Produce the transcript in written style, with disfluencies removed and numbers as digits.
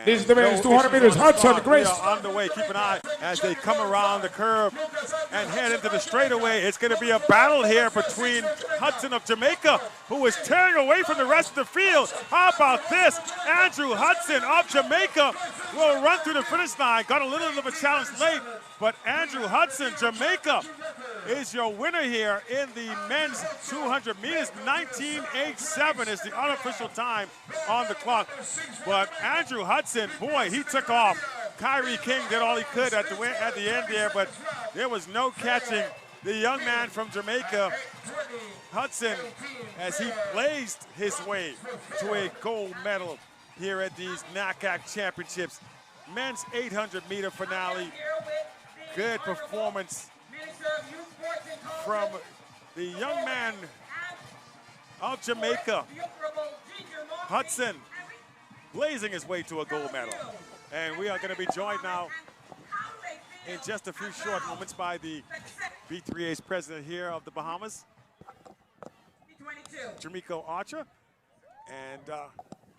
This is the men's 200 meters. Hudson, Grace. We are underway. Keep an eye as they come around the curve and head into the straightaway. It's going to be a battle here between Hudson of Jamaica, who is tearing away from the rest of the field. How about this? Andrew Hudson of Jamaica will run through the finish line. Got a little bit of a challenge late, but Andrew Hudson, Jamaica, is your winner here in the men's 200 meters. 19:87 is the unofficial time on the clock. But Andrew Hudson, boy, he took off. Kyrie King did all he could at the end there, but there was no catching the young man from Jamaica, Hudson, as he blazed his way to a gold medal here at these Nacac Championships. Men's 800-meter finale. Good performance from the young man of Jamaica, Hudson, blazing his way to a gold medal. And we are going to be joined now in just a few short moments by the B3A's president here of the Bahamas, Jamaica Archer. And